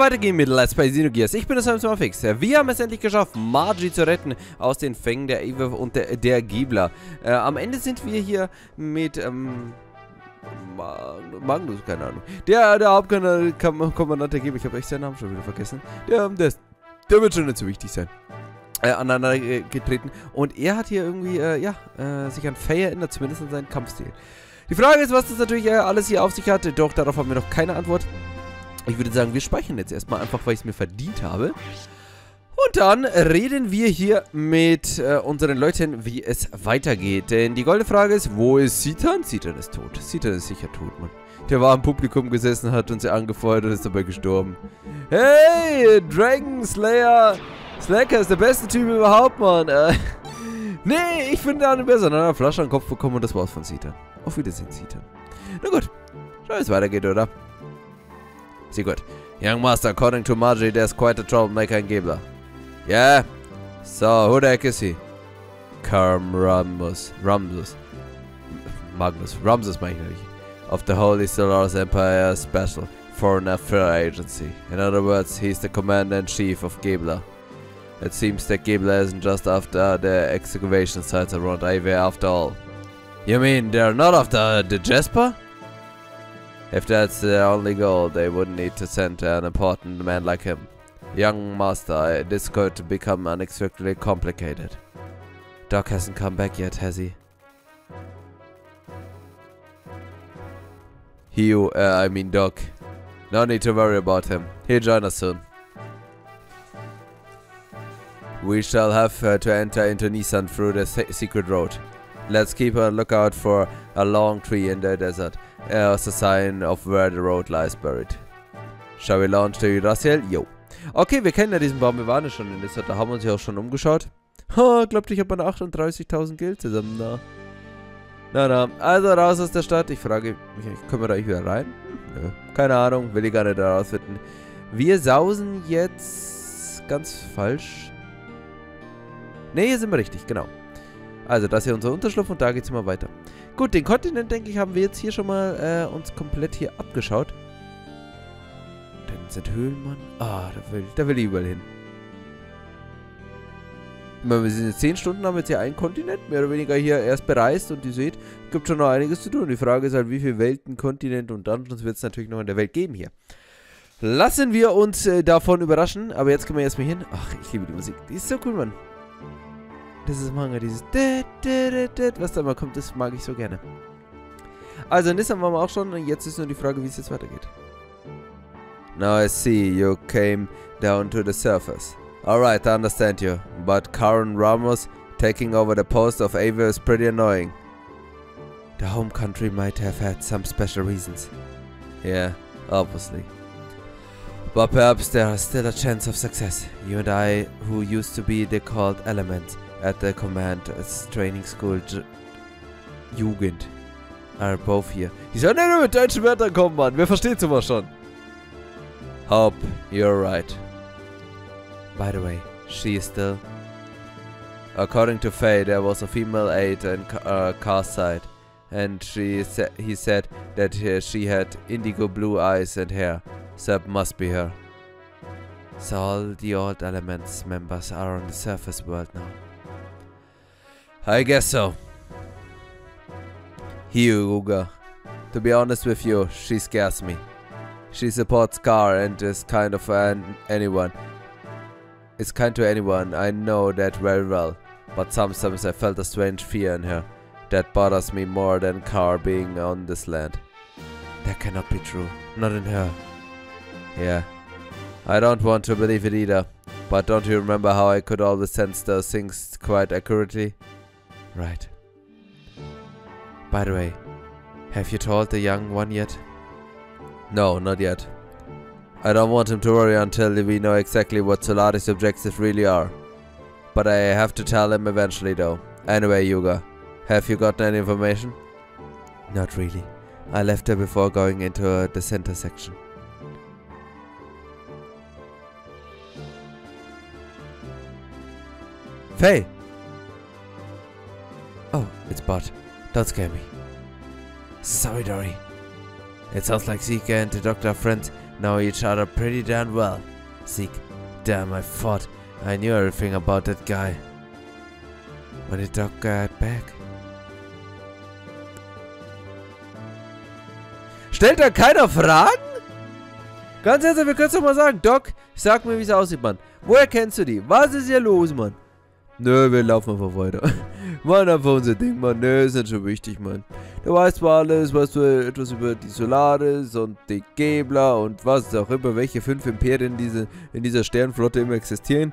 weitergehen mit Let's Play Xenogears. Ich bin das Ebenso Doktor. Wir haben es endlich geschafft, Margie zu retten aus den Fängen der Aveh und der Gebler. Am Ende sind wir hier mit, Magnus, keine Ahnung. Der Kommandantin Geblers, ich habe echt seinen Namen schon wieder vergessen. Der wird schon nicht so wichtig sein. Aneinander getreten. Und er hat hier irgendwie, sich an Fei erinnert, zumindest an seinen Kampfstil. Die Frage ist, was das natürlich alles hier auf sich hat, doch darauf haben wir noch keine Antwort. Ich würde sagen, wir speichern jetzt erstmal einfach, weil ich es mir verdient habe. Und dann reden wir hier mit unseren Leuten, wie es weitergeht. Denn die goldene Frage ist, wo ist Citan? Citan ist tot. Citan ist sicher tot, Mann. Der war im Publikum gesessen, hat uns angefeuert und ist dabei gestorben. Hey, Dragon Slayer! Slacker ist der beste Typ überhaupt, Mann. Nee, ich finde einen besser. Dann hat er Flasche an den Kopf bekommen und das war's von Citan. Auf Wiedersehen, Citan. Na gut, schau, wie es weitergeht, oder? Sehr gut. Young Master, according to Margie, there's quite a troublemaker in Gebler. Yeah? So, who the heck is he? Ramses meine ich nicht. Of the Holy Solaris Empire Special Foreign Affairs Agency. In other words, he's the Commander-in-Chief of Gebler. It seems that Gebler isn't just after the excavation sites around Aveh after all. You mean they're not after the Jasper? If that's their only goal, they wouldn't need to send an important man like him. Young Master, this could become unexpectedly complicated. Doc hasn't come back yet, has he? I mean Doc. No need to worry about him. He'll join us soon. We shall have to enter into Nissan through the secret road. Let's keep a lookout for a long tree in the desert. As a sign of where the road lies buried. Shall we launch the Raciel? Yo. Okay, wir kennen ja diesen Baum, wir waren ja schon in der Desert, da haben wir uns ja auch schon umgeschaut. Ha, glaubt, ich habe 38.000 Geld zusammen da. Na, also raus aus der Stadt. Ich frage mich, können wir da wieder rein? Nö, keine Ahnung, will ich gar nicht da rausfinden. Wir sausen jetzt ganz falsch. Ne, hier sind wir richtig, genau. Also, das ist hier unser Unterschlupf und da geht's immer weiter. Gut, den Kontinent, denke ich, haben wir jetzt hier schon mal uns komplett hier abgeschaut. Dann sind Höhlen, Mann. Ah, da will ich überall hin. Ich meine, wir sind jetzt 10 Stunden, haben jetzt hier einen Kontinent, mehr oder weniger hier erst bereist und ihr seht, gibt schon noch einiges zu tun. Die Frage ist halt, wie viele Welten, Kontinente und Dungeons wird es natürlich noch in der Welt geben hier. Lassen wir uns davon überraschen, aber jetzt können wir erstmal hin. Ach, ich liebe die Musik. Die ist so cool, Mann. Das ist Manga, dieses was da mal kommt, das mag ich so gerne. Also, Nissan waren wir auch schon und jetzt ist nur die Frage, wie es jetzt weitergeht. Now I see, you came down to the surface. Alright, I understand you, but Karen Ramos taking over the post of Aveh is pretty annoying. The home country might have had some special reasons. Yeah, obviously. But perhaps there is still a chance of success. You and I, who used to be the called elements at the command training school Jugend, are both here. Die sollen ja nur mit deutschen Wörtern kommen, Mann. Wer versteht sowas schon? Hope you're right. By the way, she is still... According to Fei, there was a female aide in Car's side, and he said that she had indigo blue eyes and hair, so it must be her. So all the old elements members are on the surface world now. I guess so. Hyuga. To be honest with you, she scares me. She supports Car and is kind of anyone. Is kind to anyone, I know that very well. But sometimes I felt a strange fear in her. That bothers me more than Car being on this land. That cannot be true. Not in her. Yeah. I don't want to believe it either. But don't you remember how I could always sense those things quite accurately? Right. By the way, have you told the young one yet? No, not yet. I don't want him to worry until we know exactly what Solaris' objectives really are. But I have to tell him eventually though. Anyway, Yuga, have you gotten any information? Not really. I left her before going into the center section. Fei! Oh, it's Bot. Don't scare me. Sorry, Dory. It sounds like Zeke and the doctor are friends. know each other pretty darn well. Zeke, damn, I thought I knew everything about that guy. When did Doc get back? Stellt da keiner Fragen? Ganz ernsthaft, wir können es doch mal sagen. Doc, sag mir, wie es aussieht, Mann. Woher kennst du die? Was ist hier los, Mann? Nö, wir laufen einfach weiter. Mann, einfach unser Ding, Mann. Nö, ist nicht so wichtig, Mann. Du weißt zwar alles, weißt du etwas über die Solaris und die Gebler und was auch immer, welche 5 Imperien in dieser Sternenflotte immer existieren.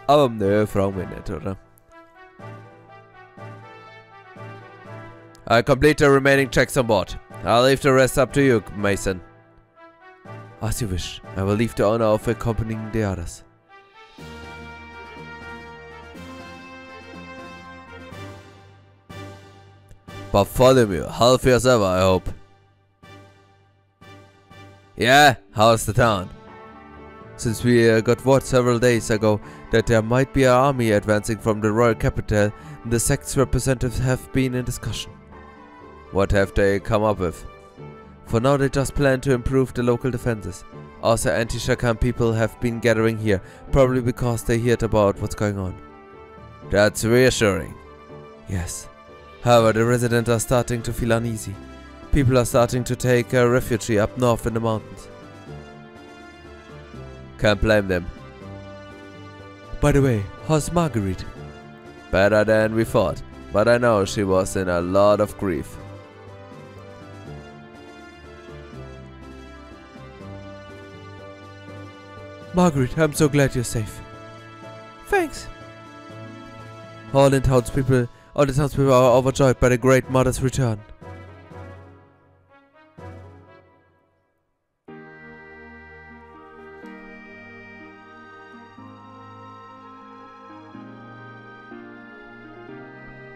Aber nö, fragen wir nicht, oder? I complete the remaining checks on board. I'll leave the rest up to you, Mason. As you wish. I will leave the honor of accompanying the others. Bartholomew, healthy as ever, I hope. Yeah, how's the town? Since we got word several days ago that there might be an army advancing from the royal capital, the sect's representatives have been in discussion. What have they come up with? For now they just plan to improve the local defenses. Also anti-Shakan people have been gathering here, probably because they heard about what's going on. That's reassuring. Yes. However, the residents are starting to feel uneasy. People are starting to take refuge up north in the mountains. Can't blame them. By the way, how's Marguerite? Better than we thought, but I know she was in a lot of grief. Margaret, I'm so glad you're safe. Thanks. All the townspeople are overjoyed by the Great Mother's return.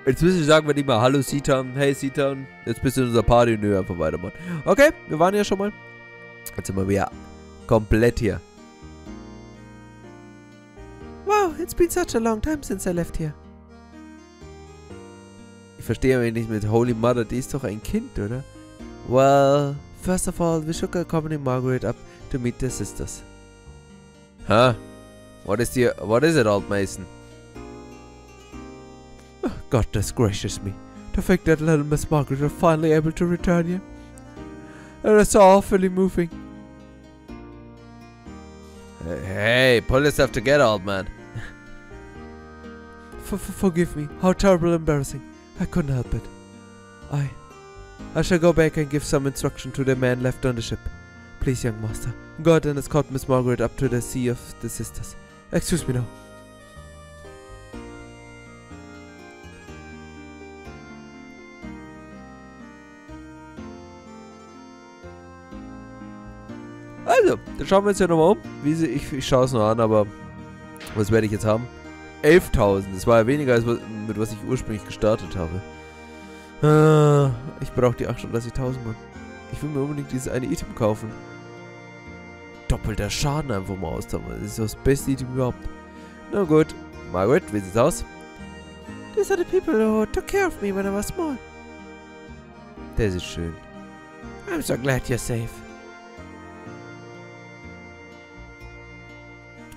Jetzt müssen wir sagen, wenn ich mal Hallo Citan, hey Citan, jetzt bist du in unserer Party, nö, einfach weitermachen. Okay, wir waren ja schon mal. Jetzt sind wir wieder komplett hier. Wow, it's been such a long time since I left here. Ich verstehe aber nicht mit Holy Mother, die ist doch ein Kind, oder? Well, first of all, we should accompany Margaret up to meet the sisters. Huh? What is it, old Mason? Oh, goodness gracious me. To think that little Miss Margaret was finally able to return here. And it's so awfully moving. Hey, pull yourself together, old man. Forgive me. How terribly embarrassing. I couldn't help it. I shall go back and give some instruction to the men left on the ship. Please, young master, go ahead and escort Miss Margaret up to the Sea of the Sisters. Excuse me now. Also, dann schauen wir uns ja nochmal um. Ich schaue es noch an, aber was werde ich jetzt haben? 11.000. Das war ja weniger, als mit was ich ursprünglich gestartet habe. Ich brauche die 38.000, Mann. Ich will mir unbedingt dieses eine Item kaufen. Doppelter Schaden einfach mal austauschen. Das ist das beste Item überhaupt. Na gut. Margaret, wie sieht's aus? These are the people who took care of me when I was small. Das ist schön. I'm so glad you're safe.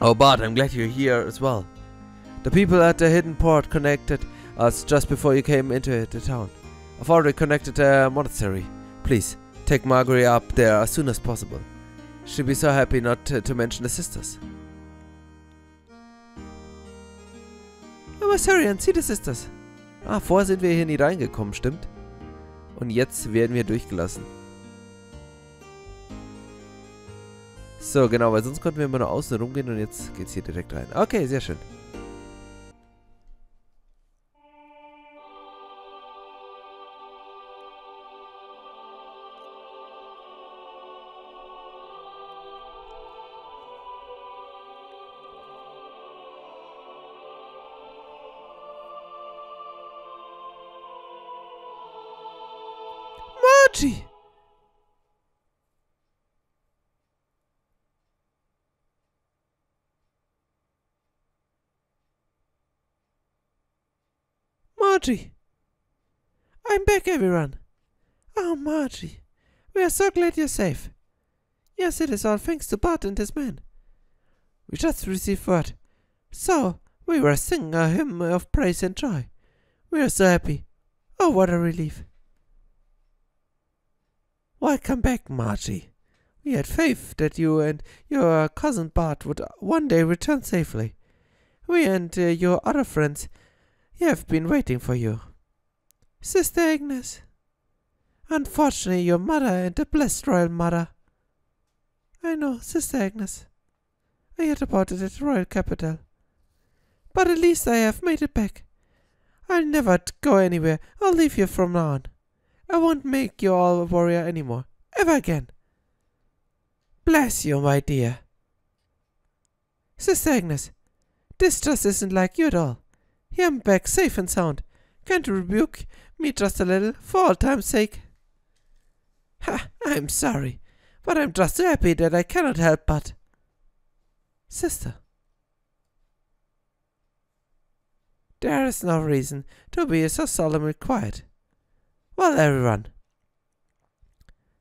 Oh, Bart, I'm glad you're here as well. The people at the hidden port connected us just before you came into the town. I've already connected the monastery. Please, take Marguerite up there as soon as possible. She'll be so happy not to mention the sisters. I was sorry and see the sisters. Vorher sind wir hier nie reingekommen, stimmt? Und jetzt werden wir durchgelassen. So, genau, weil sonst konnten wir immer nur außen rumgehen und jetzt geht's hier direkt rein. Okay, sehr schön. Margie! Margie! I'm back, everyone! Oh, Margie, we are so glad you're safe. Yes, it is all thanks to Bart and his men. We just received word. So, we were singing a hymn of praise and joy. We are so happy. Oh, what a relief. Welcome back, Margie. We had faith that you and your cousin Bart would one day return safely. We and your other friends have been waiting for you. Sister Agnes. Unfortunately, your mother and the blessed royal mother. I know, Sister Agnes. I heard about it at the royal capital. But at least I have made it back. I'll never go anywhere. I'll leave you from now on. I won't make you all a warrior anymore. Ever again. Bless you, my dear. Sister Agnes, this just isn't like you at all. Here I'm back safe and sound. Can't you rebuke me just a little, for all time's sake? Ha, I'm sorry, but I'm just so happy that I cannot help but. Sister. There is no reason to be so solemnly quiet. Well, everyone,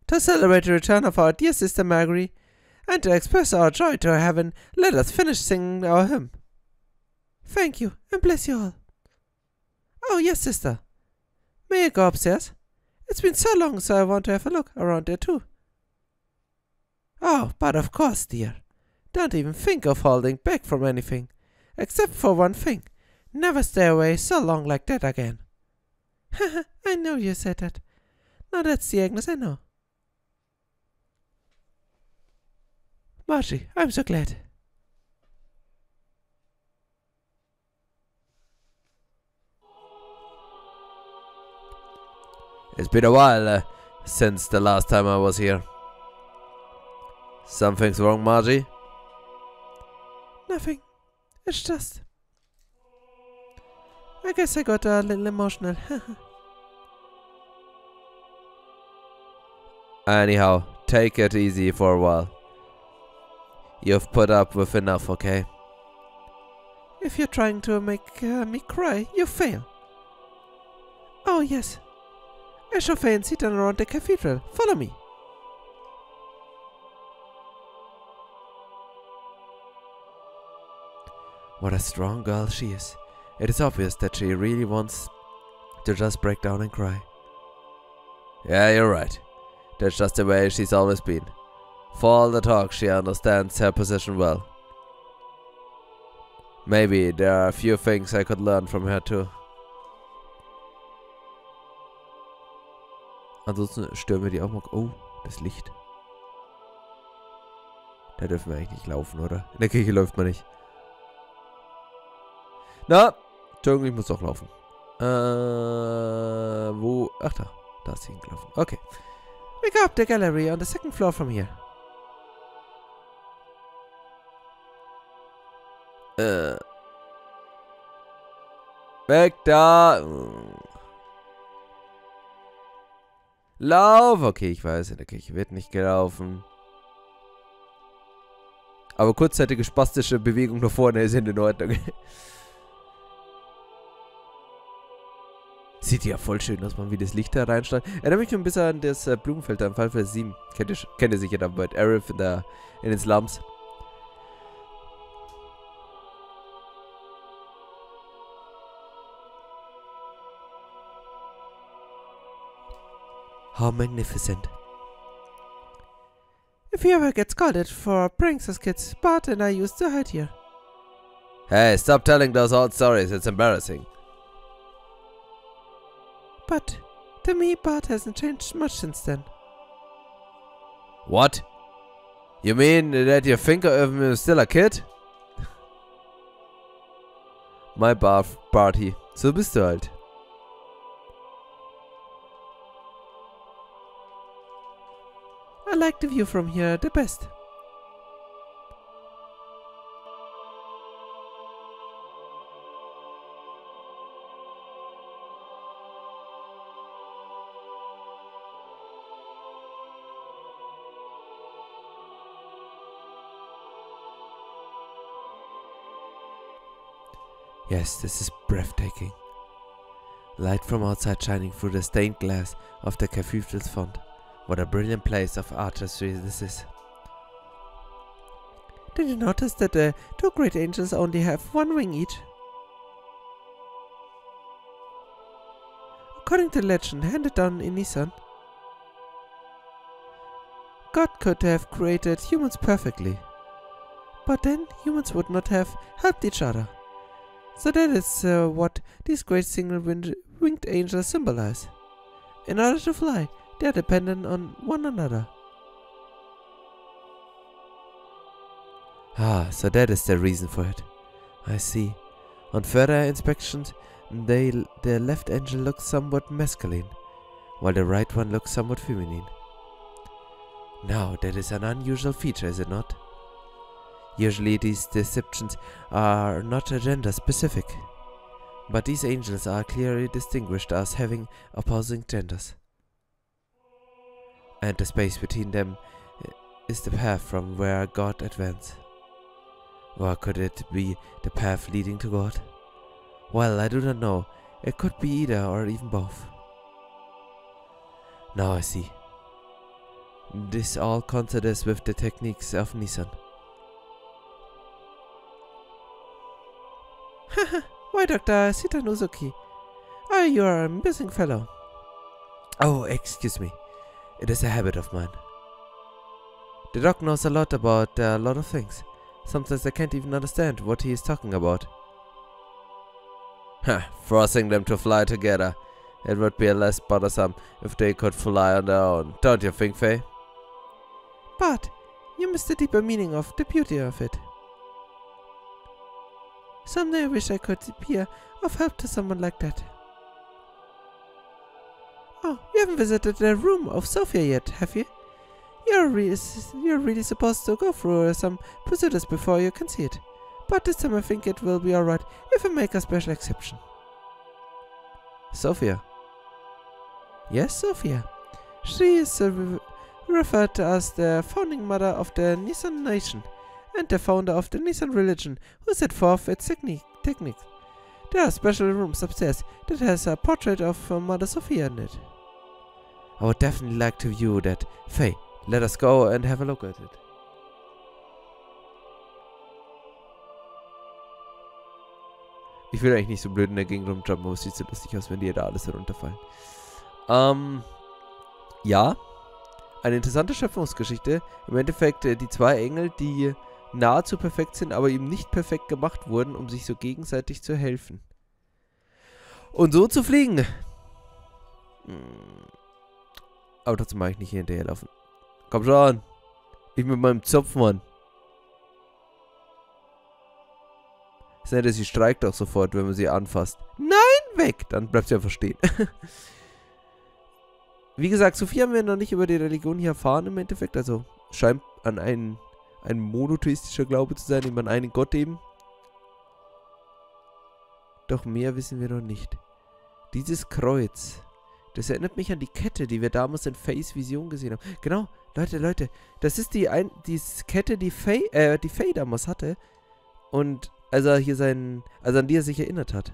to celebrate the return of our dear sister Marguerite, and to express our joy to her heaven, let us finish singing our hymn. Thank you, and bless you all. Oh, yes, sister. May I go upstairs? It's been so long, so I want to have a look around there, too. Oh, but of course, dear. Don't even think of holding back from anything. Except for one thing. Never stay away so long like that again. Haha, I know you said that. Now that's the Agnes I know. Margie, I'm so glad. It's been a while since the last time I was here. Something's wrong, Margie? Nothing. It's just... I guess I got a little emotional. Anyhow, take it easy for a while. You've put up with enough, okay? If you're trying to make me cry, you fail. Oh, yes. I shall Fei and Citan around the cathedral. Follow me. What a strong girl she is. It is obvious that she really wants to just break down and cry. Yeah, you're right. That's just the way she's always been. For all the talk, she understands her position well. Maybe there are a few things I could learn from her too. Ansonsten stören wir die auch mal. Oh, das Licht. Da dürfen wir eigentlich nicht laufen, oder? In der Kirche läuft man nicht. Na, Entschuldigung, ich muss doch laufen. Wo? Ach da. Da ist sie hingelaufen. Okay. We go up the gallery on the second floor from here. Weg da! Lauf! Okay, ich weiß, in der Kirche wird nicht gelaufen. Aber kurzzeitige spastische Bewegung nach vorne sind in Ordnung. Sieht ja voll schön aus, man, wie das Licht da reinstrahlt. Erinnert mich ein bisschen an das Blumenfeld da im Fall für 7. Kennt ihr sicher da bei Arif in den Slums. How magnificent. If you ever get scolded for pranks as kids, Bart and I used to hide here. Hey, stop telling those old stories, it's embarrassing. But to me, Bart hasn't changed much since then. What? You mean that you think of him still a kid? My Barty, so bist du halt. I like the view from here the best. Yes, this is breathtaking. Light from outside shining through the stained glass of the cathedral's font. What a brilliant place of artistry this is. Did you notice that the two great angels only have one wing each? According to legend handed down in Nisan, God could have created humans perfectly, but then humans would not have helped each other. So that is what these great single-winged angels symbolize. In order to fly, they are dependent on one another. Ah, so that is the reason for it. I see. On further inspection, the left angel looks somewhat masculine, while the right one looks somewhat feminine. Now, that is an unusual feature, is it not? Usually these deceptions are not gender specific, but these angels are clearly distinguished as having opposing genders. And the space between them is the path from where God advanced. Or could it be the path leading to God? Well, I do not know. It could be either or even both. Now I see. This all considers with the techniques of Nisan. Haha, why Dr. Citan Uzuki? Oh, you are a missing fellow. Oh, excuse me. It is a habit of mine. The doc knows a lot about a lot of things. Sometimes I can't even understand what he is talking about. Forcing them to fly together. It would be less bothersome if they could fly on their own, don't you think, Fei? But you miss the deeper meaning of the beauty of it. Someday I wish I could be of help to someone like that. Oh, you haven't visited the room of Sophia yet, have you? You're really supposed to go through some procedures before you can see it. But this time I think it will be alright if I make a special exception. Sophia? Yes, Sophia. She is referred to as the founding mother of the Nisan nation and the founder of the Nisan religion, who set forth its techniques. There are special rooms upstairs that has a portrait of Mother Sophia in it. I would definitely like to view that. Fei, let us go and have a look at it. Ich will eigentlich nicht so blöd in der Gegend rumjumpen, aber es sieht so lustig aus, wenn die da alles herunterfallen. Ja. Eine interessante Schöpfungsgeschichte. Im Endeffekt die zwei Engel, die nahezu perfekt sind, aber eben nicht perfekt gemacht wurden, um sich so gegenseitig zu helfen. Und so zu fliegen. Aber trotzdem mag ich nicht hier hinterherlaufen. Komm schon. Ich mit meinem Zopf, Mann. Das ist nett, sie streikt auch sofort, wenn man sie anfasst. Nein, weg! Dann bleibt sie einfach stehen. Wie gesagt, so viel haben wir noch nicht über die Religion hier erfahren im Endeffekt. Also scheint an ein monotheistischer Glaube zu sein, eben an einen Gott eben. Doch mehr wissen wir noch nicht. Dieses Kreuz, das erinnert mich an die Kette, die wir damals in Feis Vision gesehen haben. Genau, Leute, das ist die Kette, die Fei damals hatte. Und also an die er sich erinnert hat.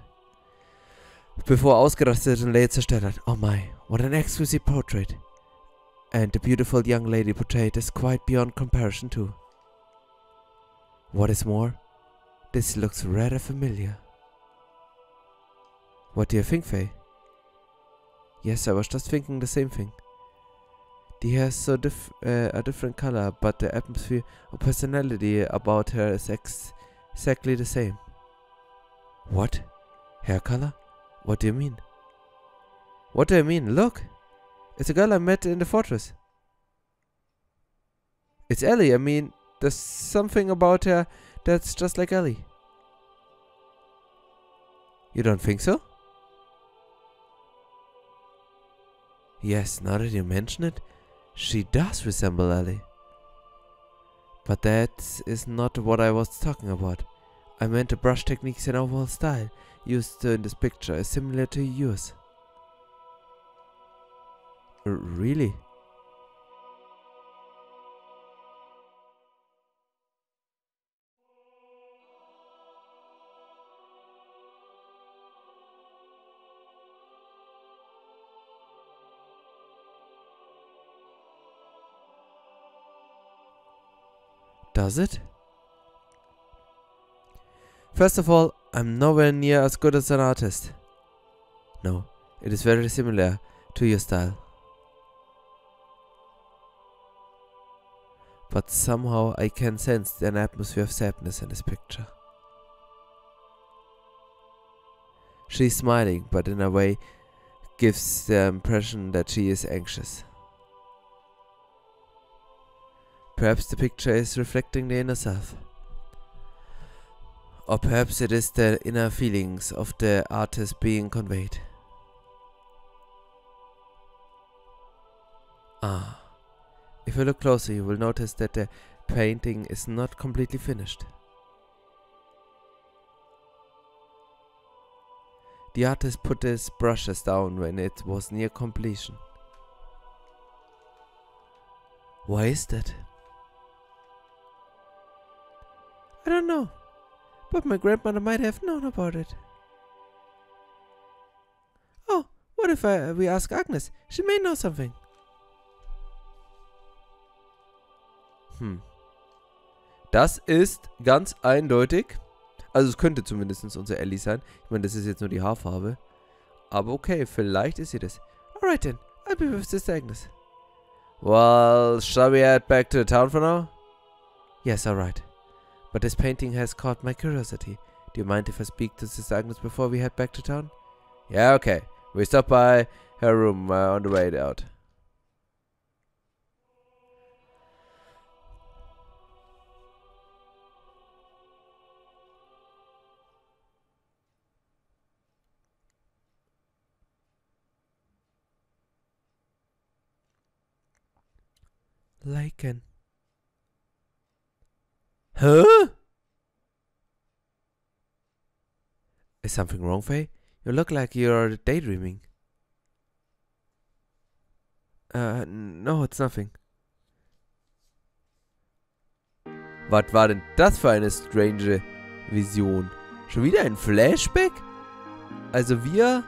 Bevor er ausgerastet und Leia zerstört hat. Oh my, what an exquisite portrait. And the beautiful young lady portrayed is quite beyond comparison too. What is more, this looks rather familiar. What do you think, Fei? Yes, I was just thinking the same thing. She has so a different color, but the atmosphere or personality about her is exactly the same. What? Hair color? What do you mean? What do I mean? Look! It's a girl I met in the fortress. It's Elly. I mean, there's something about her that's just like Elly. You don't think so? Yes, now that you mention it, she does resemble Elly. But that is not what I was talking about. I meant the brush techniques and overall style used in this picture is similar to yours. Really? Does it? First of all, I'm nowhere near as good as an artist. No, it is very similar to your style. But somehow I can sense an atmosphere of sadness in this picture. She's smiling, but in a way gives the impression that she is anxious. Perhaps the picture is reflecting the inner self. Or perhaps it is the inner feelings of the artist being conveyed. Ah. If you look closer, you will notice that the painting is not completely finished. The artist put his brushes down when it was near completion. Why is that? I don't know, but my grandmother might have known about it. Oh, what if we ask Agnes? She may know something. Das ist ganz eindeutig. Also es könnte zumindest unsere Elly sein. Ich meine, das ist jetzt nur die Haarfarbe. Aber okay, vielleicht ist sie das. Alright then, I'll be with Sister Agnes. Well, shall we head back to the town for now? Yes, alright. But this painting has caught my curiosity. Do you mind if I speak to Sister Agnes before we head back to town? Yeah, okay. We stop by her room on the way out. Lycan. Huh? Is something wrong, Fei? You look like you're daydreaming. No, it's nothing. Was war denn das für eine strange Vision? Schon wieder ein Flashback? Also wir,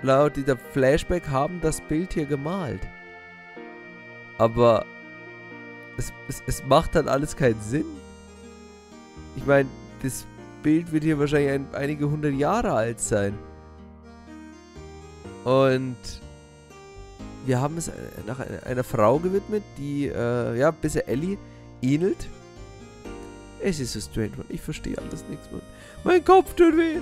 laut dieser Flashback, haben das Bild hier gemalt. Aber es macht dann alles keinen Sinn. Ich meine, das Bild wird hier wahrscheinlich einige 100 Jahre alt sein. Und wir haben es nach einer Frau gewidmet, die, ja, bisher Elly ähnelt. Es ist so strange, man. Ich verstehe alles nichts, man. Mein Kopf tut weh.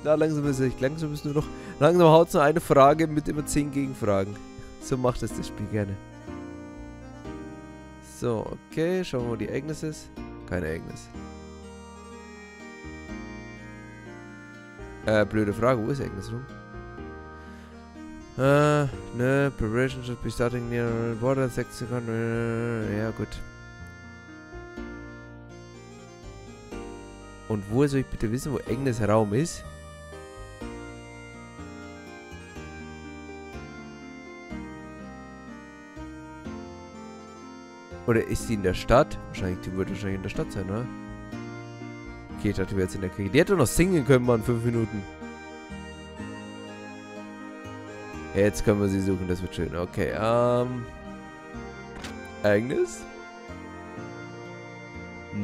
Na, langsam ist nur noch, langsam haut es nur eine Frage mit immer 10 Gegenfragen. So macht es das Spiel gerne. So, okay, schauen wir mal, wo die Agnes ist. Keine Agnes. Blöde Frage, wo ist Agnes rum? Ne, preparation should be starting near border section. Ja, gut. Und wo soll ich bitte wissen, wo Agnes Raum ist? Oder ist sie in der Stadt? Die wird wahrscheinlich in der Stadt sein, oder? Okay, ich dachte, die wäre jetzt in der Kirche. Die hätte doch noch singen können, Mann, 5 Minuten. Jetzt können wir sie suchen, das wird schön. Okay, Agnes?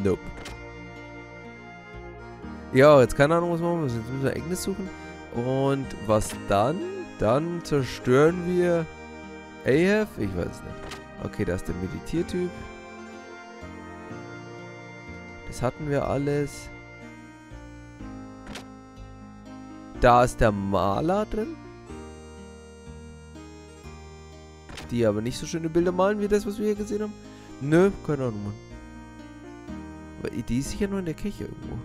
Nope. Ja, jetzt keine Ahnung, was machen wir. Jetzt müssen wir Agnes suchen. Und was dann? Dann zerstören wir Aveh? Ich weiß es nicht. Okay, da ist der Meditiertyp. Das hatten wir alles. Da ist der Maler drin. Die aber nicht so schöne Bilder malen wie das, was wir hier gesehen haben. Nö, keine Ahnung, Mann. Aber die ist sicher nur in der Kirche irgendwo.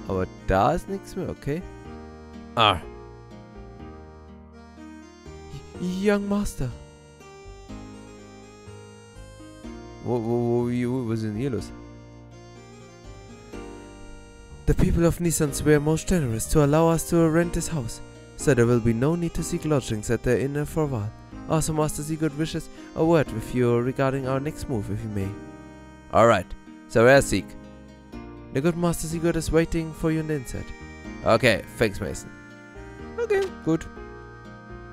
Aber da ist nichts mehr, okay. Ah. Young Master. Was ist denn hier los? The people of Nisans were most generous to allow us to rent this house, so there will be no need to seek lodgings at the inn for a while. Also, Master Sigurd wishes a word with you regarding our next move, if you may. Alright, so where's Sieg? The good Master Sigurd is waiting for you in the inside. Okay, thanks, Mason. Okay, gut.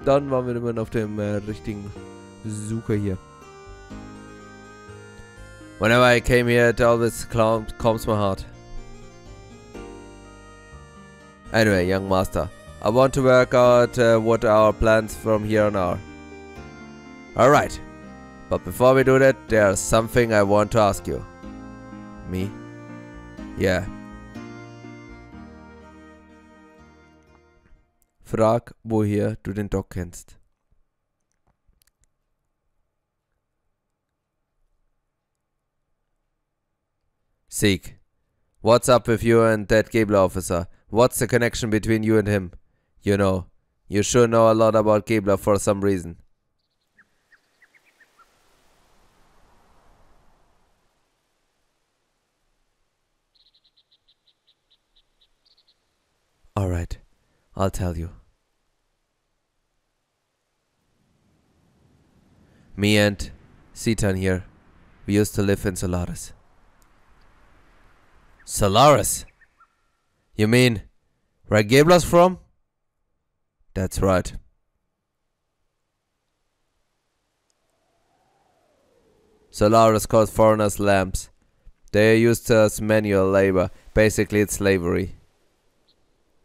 Dann waren wir immer auf dem richtigen Sucher hier. Whenever I came here, it always calms my heart. Anyway, young master, I want to work out what our plans from here on are. Alright, but before we do that, there's something I want to ask you. Me? Yeah. Frag, woher du den Doc kennst. Sich, what's up with you and that Geblers officer? What's the connection between you and him? You know, you sure know a lot about Geblers for some reason. Alright, I'll tell you. Me and Citan here, we used to live in Solaris. Solaris? You mean where Geblers from? That's right. Solaris calls foreigners lambs. They are used as manual labor. Basically it's slavery.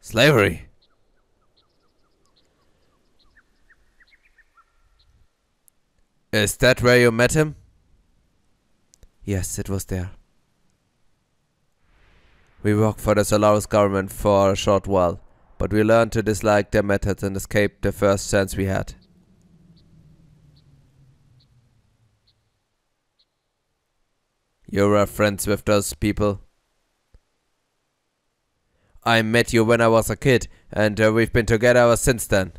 Slavery? Is that where you met him? Yes, it was there. We worked for the Solaris government for a short while, but we learned to dislike their methods and escaped the first chance we had. You were friends with those people? I met you when I was a kid, and we've been together ever since then.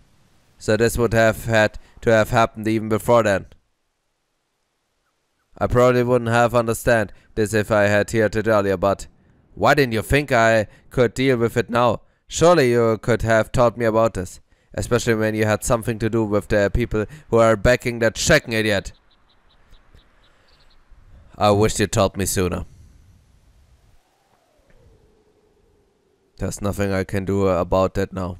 So this would have had to have happened even before then. I probably wouldn't have understood this if I had heard it earlier, but why didn't you think I could deal with it now? Surely you could have taught me about this, especially when you had something to do with the people who are backing that chicken idiot. I wish you told me sooner. There's nothing I can do about that now.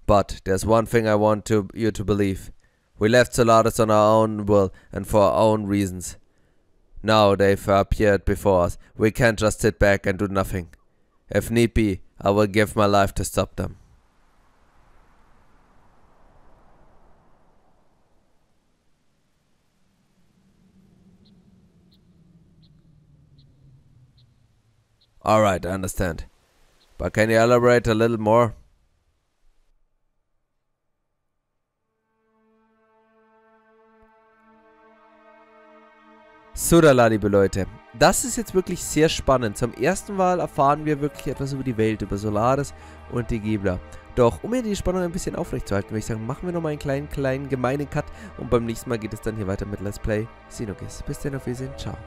But there's one thing I want you to believe. We left Solaris on our own will and for our own reasons. Now they've appeared before us. We can't just sit back and do nothing. If need be, I will give my life to stop them. Alright, I understand. But can you elaborate a little more? So, da, liebe Leute, das ist jetzt wirklich sehr spannend. Zum ersten Mal erfahren wir wirklich etwas über die Welt, über Solaris und die Geblers. Doch, um mir die Spannung ein bisschen aufrechtzuerhalten, würde ich sagen, machen wir nochmal einen kleinen gemeinen Cut und beim nächsten Mal geht es dann hier weiter mit Let's Play Xenogears. Bis dann, auf Wiedersehen, ciao.